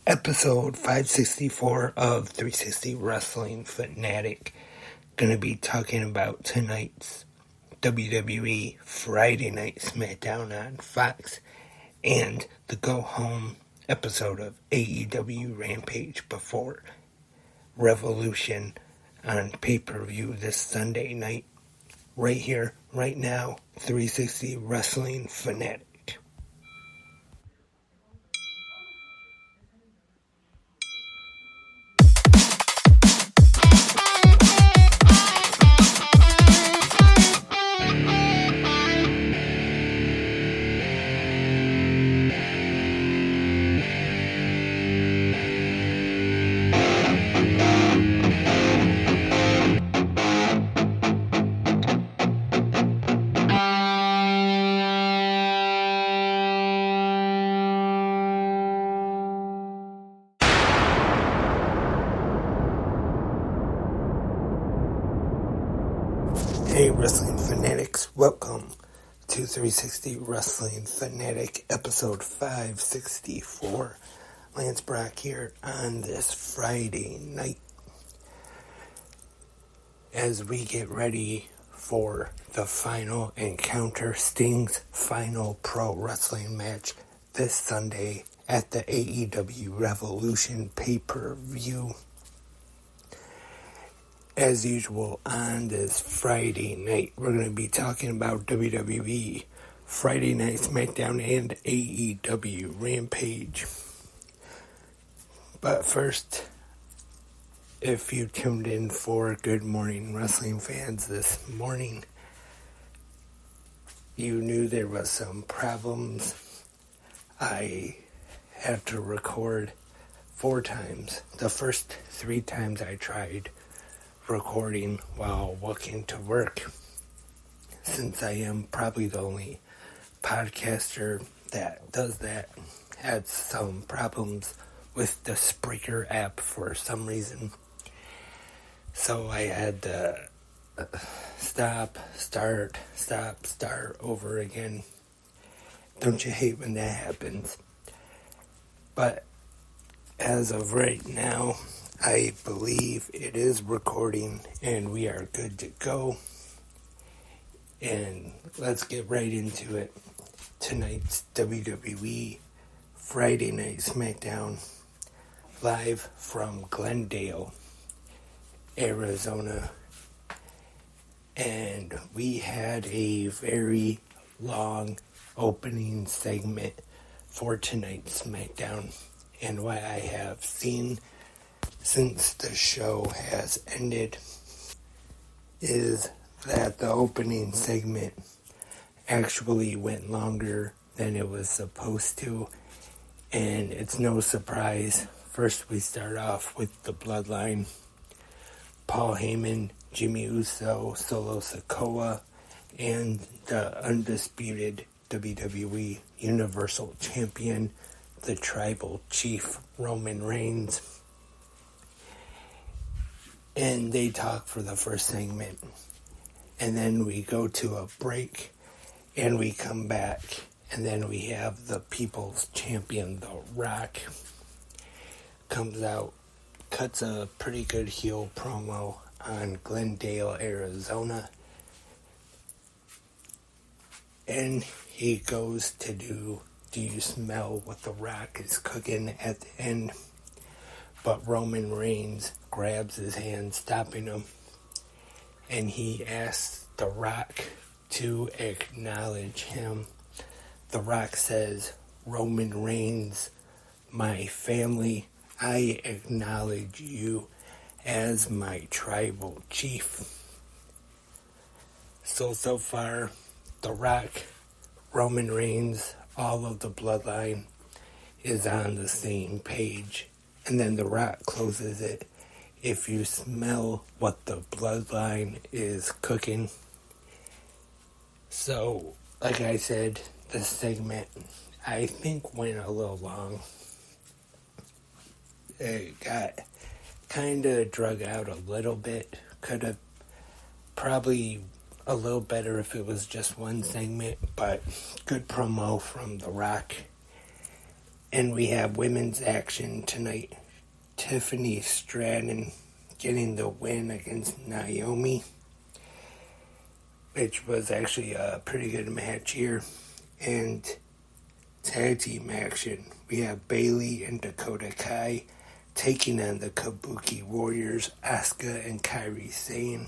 Episode 564 of 360 Wrestling Fanatic. Gonna be talking about tonight's WWE Friday Night Smackdown on Fox and the go home episode of AEW Rampage before Revolution on pay-per-view this Sunday night. Right here, right now, 360 Wrestling Fanatic. Hey Wrestling Fanatics, welcome to 360 Wrestling Fanatic episode 564. Lance Brock here on this Friday night as we get ready for the final encounter, Sting's final pro wrestling match this Sunday at the AEW Revolution pay-per-view. As usual, on this Friday night, we're going to be talking about WWE Friday Night Smackdown and AEW Rampage. But first, if you tuned in for Good Morning Wrestling fans this morning, you knew there was some problems. I had to record 4 times. The first 3 times I tried recording while walking to work, since I am probably the only podcaster that does that, had some problems with the Spreaker app for some reason. So I had to stop, start over again. Don't you hate when that happens? But as of right now, I believe it is recording and we are good to go. And let's get right into it. Tonight's WWE Friday Night Smackdown, live from Glendale, Arizona. And we had a very long opening segment for tonight's Smackdown. And what I have seen since the show has ended is that the opening segment actually went longer than it was supposed to, and it's no surprise. First we start off with the Bloodline, Paul Heyman, Jimmy Uso, Solo Sikoa, and the undisputed WWE Universal Champion, the Tribal Chief Roman Reigns. And they talk for the first segment. And then we go to a break. And we come back. And then we have the People's Champion, The Rock, comes out, cuts a pretty good heel promo on Glendale, Arizona. And he goes to do you smell what The Rock is cooking at the end? But Roman Reigns grabs his hand, stopping him, and he asks The Rock to acknowledge him. The Rock says, "Roman Reigns, my family, I acknowledge you as my tribal chief." So far, The Rock, Roman Reigns, all of the Bloodline is on the same page. And then The Rock closes it. If you smell what the Bloodline is cooking. So, like I said, this segment, I think, went a little long. It got kind of drug out a little bit. Could have probably a little better if it was just one segment, but good promo from The Rock. And we have women's action tonight. Tiffany Stratton getting the win against Naomi, which was actually a pretty good match here. And tag team action. We have Bayley and Dakota Kai taking on the Kabuki Warriors, Asuka and Kairi Sane,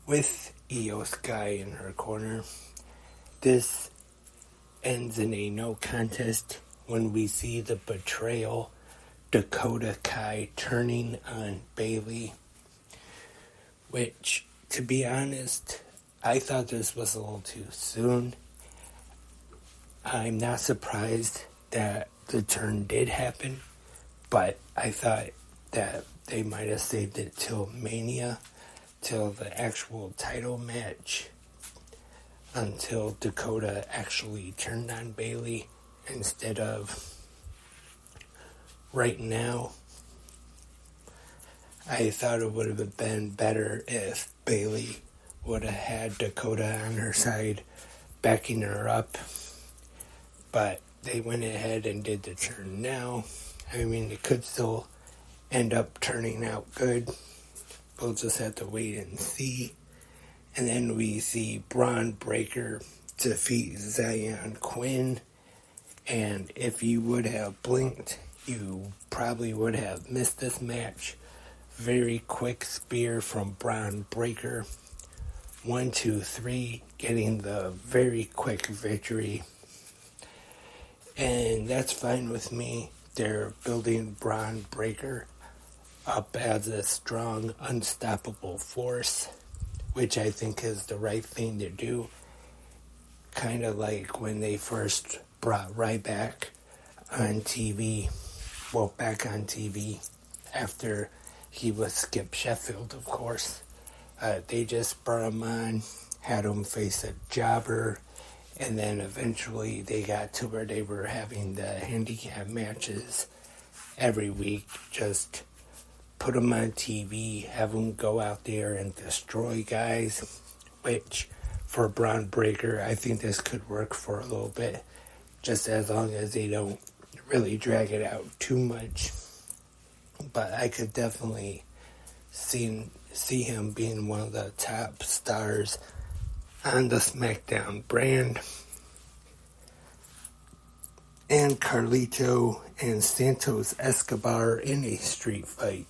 with Io Sky in her corner. This ends in a no contest when we see the betrayal, Dakota Kai turning on Bayley, which, to be honest, I thought this was a little too soon. I'm not surprised that the turn did happen, but I thought that they might have saved it till Mania, till the actual title match, until Dakota actually turned on Bayley instead of right now. I thought it would have been better if Bayley would have had Dakota on her side, backing her up. But they went ahead and did the turn now. I mean, it could still end up turning out good. We'll just have to wait and see. And then we see Braun Breaker defeat Zion Quinn. And if you would have blinked, you probably would have missed this match. Very quick spear from Braun Breaker. 1, 2, 3, getting the very quick victory. And that's fine with me. They're building Braun Breaker up as a strong, unstoppable force, which I think is the right thing to do. Kind of like when they first brought Ryback on TV. Well, back on TV after he was Skip Sheffield, of course. They just brought him on, had him face a jobber, and then eventually they got to where they were having the handicap matches every week. Just put him on TV, have him go out there and destroy guys, which for Braun Breaker, I think this could work for a little bit, just as long as they don't really drag it out too much. But I could definitely see him being one of the top stars on the Smackdown brand. And Carlito and Santos Escobar in a street fight.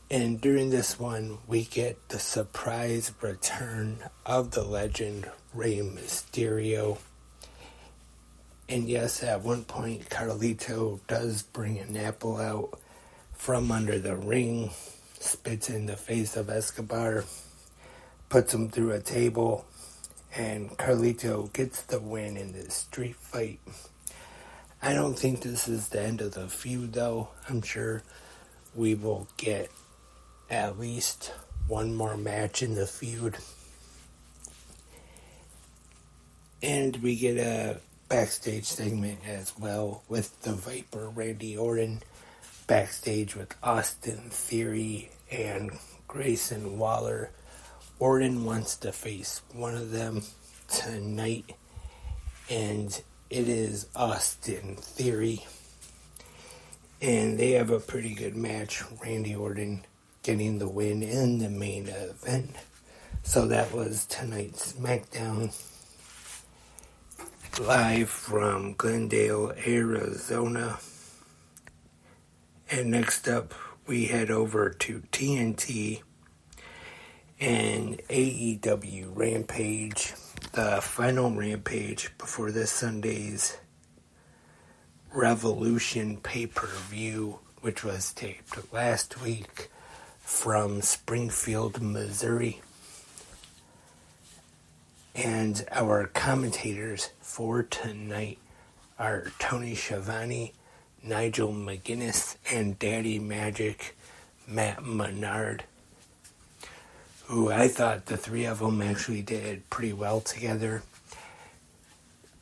And during this one, we get the surprise return of the legend Rey Mysterio. And yes, at one point, Carlito does bring an apple out from under the ring, spits in the face of Escobar, puts him through a table, and Carlito gets the win in this street fight. I don't think this is the end of the feud, though. I'm sure we will get at least one more match in the feud. And we get a backstage segment as well with the Viper Randy Orton backstage with Austin Theory and Grayson Waller. Orton wants to face one of them tonight, and it is Austin Theory. And they have a pretty good match. Randy Orton getting the win in the main event. So that was tonight's Smackdown, live from Glendale, Arizona. And next up, we head over to TNT and AEW Rampage, the final Rampage before this Sunday's Revolution pay-per-view, which was taped last week from Springfield, Missouri. And our commentators for tonight are Tony Schiavone, Nigel McGuinness, and Daddy Magic, Matt Menard, who I thought the three of them actually did pretty well together.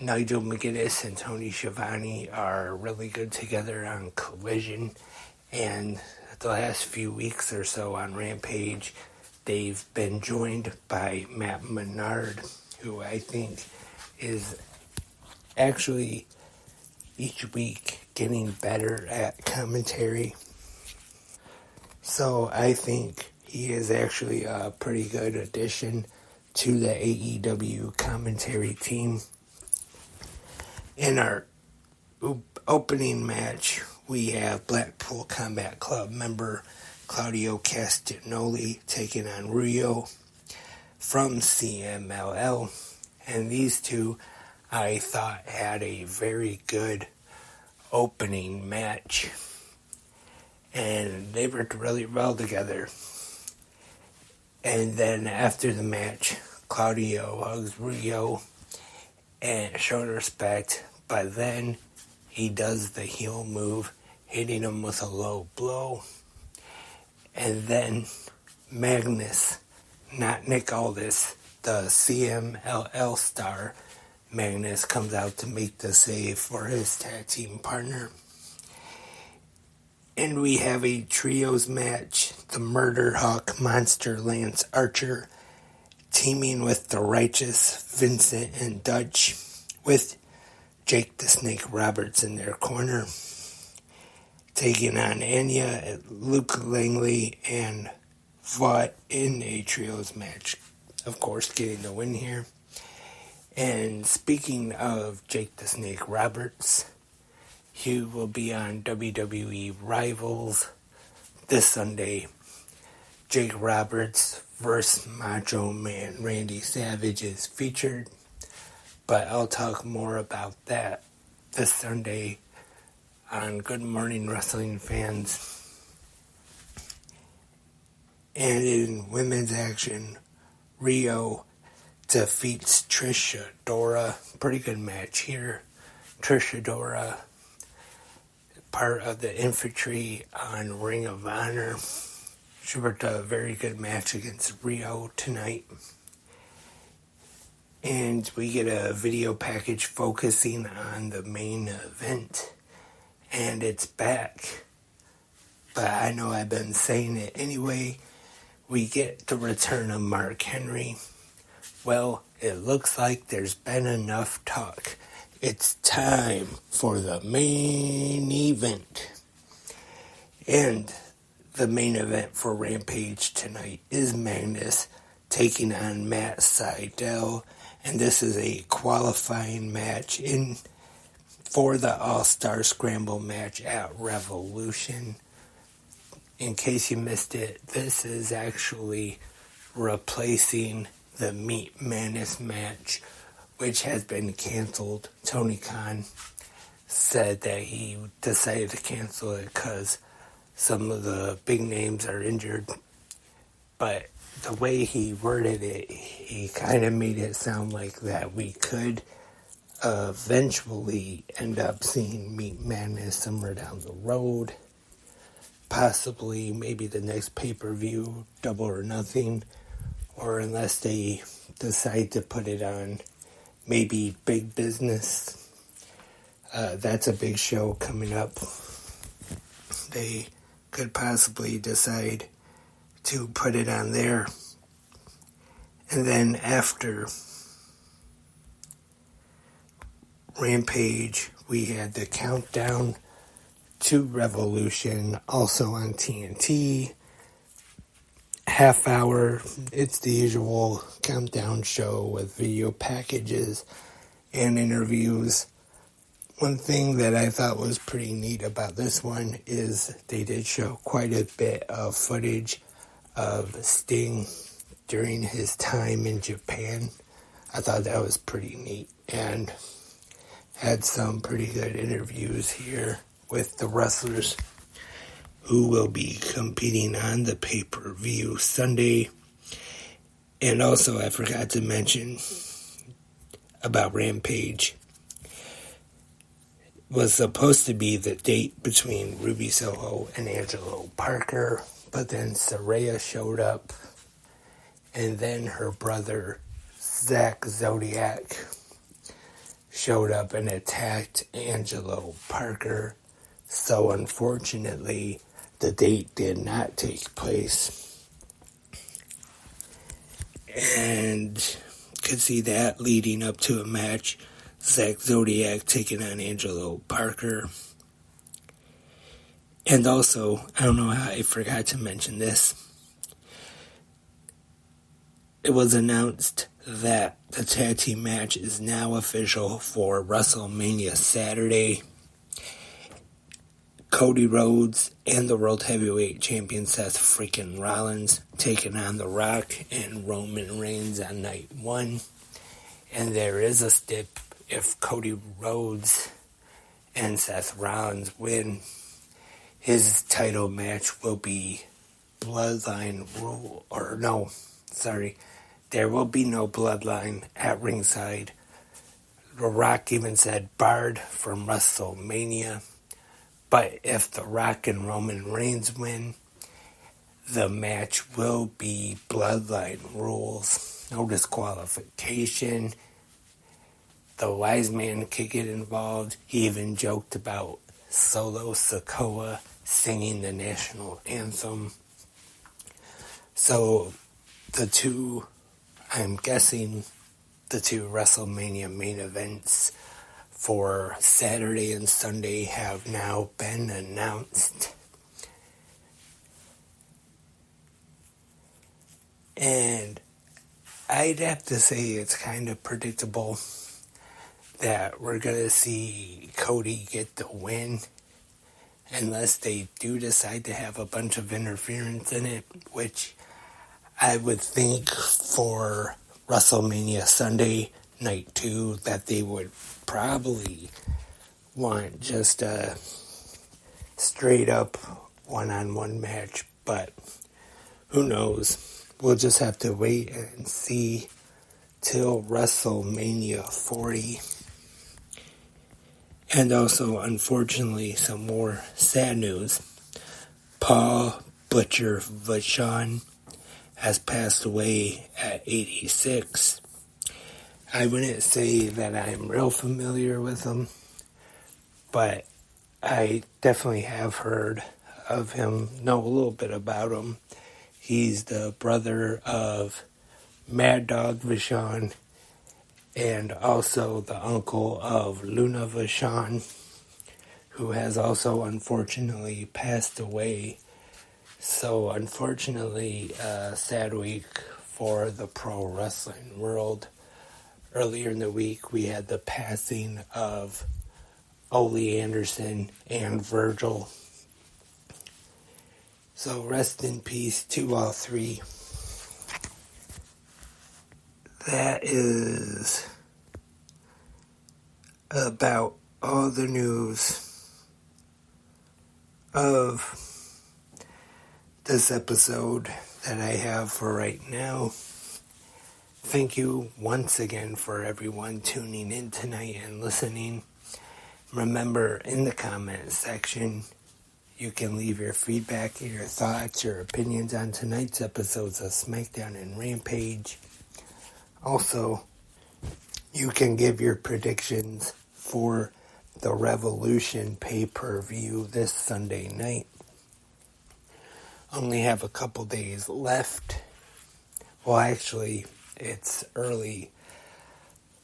Nigel McGuinness and Tony Schiavone are really good together on Collision, and the last few weeks or so on Rampage, they've been joined by Matt Menard, who I think is actually each week getting better at commentary. So I think he is actually a pretty good addition to the AEW commentary team. In our opening match, we have Blackpool Combat Club member Claudio Castagnoli taking on Rio from CMLL. And these two, I thought, had a very good opening match. And they worked really well together. And then after the match, Claudio hugs Rio and showed respect. But then he does the heel move, hitting him with a low blow. And then Magnus, not Nick Aldis, the CMLL star, Magnus comes out to make the save for his tag team partner. And we have a trios match. The Murder Hawk Monster Lance Archer teaming with the Righteous Vincent and Dutch with Jake the Snake Roberts in their corner. Taking on Anya, Luke Langley, and fought in a trios match. Of course, getting the win here. And speaking of Jake the Snake Roberts, he will be on WWE Rivals this Sunday. Jake Roberts vs. Macho Man Randy Savage is featured, but I'll talk more about that this Sunday on Good Morning Wrestling Fans. And in women's action, Rio defeats Trish Adora. Pretty good match here. Trish Adora, part of the infantry on Ring of Honor. She worked a very good match against Rio tonight. And we get a video package focusing on the main event. And it's back. But I know I've been saying it anyway. We get the return of Mark Henry. Well, it looks like there's been enough talk. It's time for the main event. And the main event for Rampage tonight is Magnus taking on Matt Sydal. And this is a qualifying match for the All-Star Scramble match at Revolution. In case you missed it, this is actually replacing the Meat Madness match, which has been canceled. Tony Khan said that he decided to cancel it because some of the big names are injured. But the way he worded it, he kind of made it sound like that we could eventually end up seeing Meat Madness somewhere down the road. Possibly, maybe the next pay-per-view, Double or Nothing, or unless they decide to put it on maybe Big Business. That's a big show coming up. They could possibly decide to put it on there. And then after Rampage, we had the countdown to Revolution, also on TNT. Half hour, it's the usual countdown show with video packages and interviews. One thing that I thought was pretty neat about this one is they did show quite a bit of footage of Sting during his time in Japan. I thought that was pretty neat, and had some pretty good interviews here with the wrestlers who will be competing on the pay-per-view Sunday. And also, I forgot to mention about Rampage. Was supposed to be the date between Ruby Soho and Angelo Parker, but then Saraya showed up, and then her brother Zach Zodiac showed up and attacked Angelo Parker. So unfortunately, the date did not take place. And could see that leading up to a match Zack Zodiac taking on Angelo Parker. And also, I don't know how I forgot to mention this. It was announced that the tag team match is now official for WrestleMania Saturday. Cody Rhodes and the World Heavyweight Champion Seth freaking Rollins taking on The Rock and Roman Reigns on night one. And there is a stip: if Cody Rhodes and Seth Rollins win, his title match will be Bloodline Rule, there will be no Bloodline at ringside. The Rock even said barred from WrestleMania. But if The Rock and Roman Reigns win, the match will be Bloodline Rules. No disqualification. The Wise Man could get involved. He even joked about Solo Sikoa singing the national anthem. So I'm guessing the two WrestleMania main events for Saturday and Sunday have now been announced. And I'd have to say it's kind of predictable that we're going to see Cody get the win, unless they do decide to have a bunch of interference in it, which I would think for WrestleMania Sunday night 2 that they would probably want just a straight up one-on-one match, but who knows? We'll just have to wait and see till WrestleMania 40. And also, unfortunately, some more sad news. Paul Butcher Vachon has passed away at 86. I wouldn't say that I'm real familiar with him, but I definitely have heard of him, know a little bit about him. He's the brother of Mad Dog Vachon and also the uncle of Luna Vachon, who has also unfortunately passed away. So unfortunately, sad week for the pro wrestling world. Earlier in the week, we had the passing of Ole Anderson and Virgil. So rest in peace to all three. That is about all the news of this episode that I have for right now. Thank you once again for everyone tuning in tonight and listening. Remember, in the comment section, you can leave your feedback, your thoughts, your opinions on tonight's episodes of Smackdown and Rampage. Also, you can give your predictions for the Revolution pay-per-view this Sunday night. Only have a couple days left. Well, actually, it's early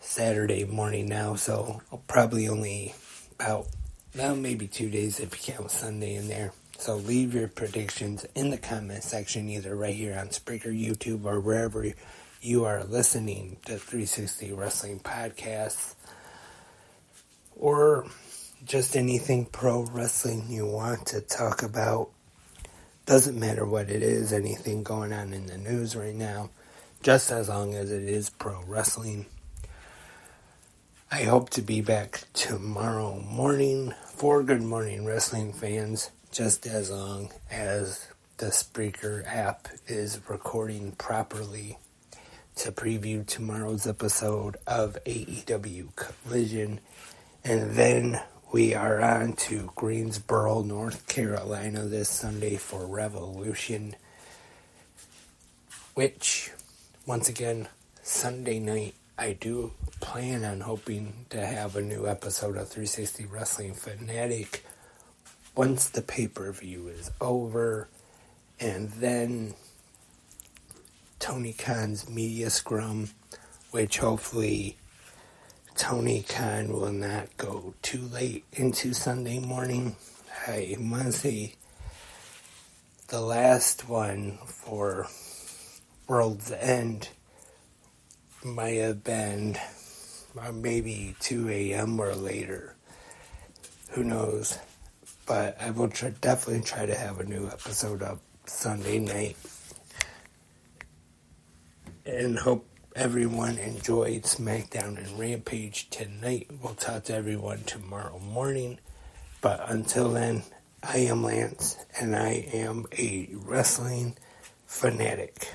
Saturday morning now, so probably only about, maybe 2 days if you count Sunday in there. So leave your predictions in the comment section, either right here on Spreaker, YouTube, or wherever you are listening to 360 Wrestling Podcasts, or just anything pro wrestling you want to talk about. Doesn't matter what it is, anything going on in the news right now, just as long as it is pro wrestling. I hope to be back tomorrow morning for Good Morning Wrestling fans, just as long as the Spreaker app is recording properly to preview tomorrow's episode of AEW Collision. And then we are on to Greensboro, North Carolina this Sunday for Revolution, which, once again, Sunday night, I do plan on hoping to have a new episode of 360 Wrestling Fanatic once the pay-per-view is over, and then Tony Khan's Media Scrum, which hopefully Tony Khan will not go too late into Sunday morning. I must say, the last one for World's End might have been maybe 2 a.m. or later. Who knows? But I will definitely try to have a new episode up Sunday night. And hope everyone enjoyed Smackdown and Rampage tonight. We'll talk to everyone tomorrow morning. But until then, I am Lance, and I am a wrestling fanatic.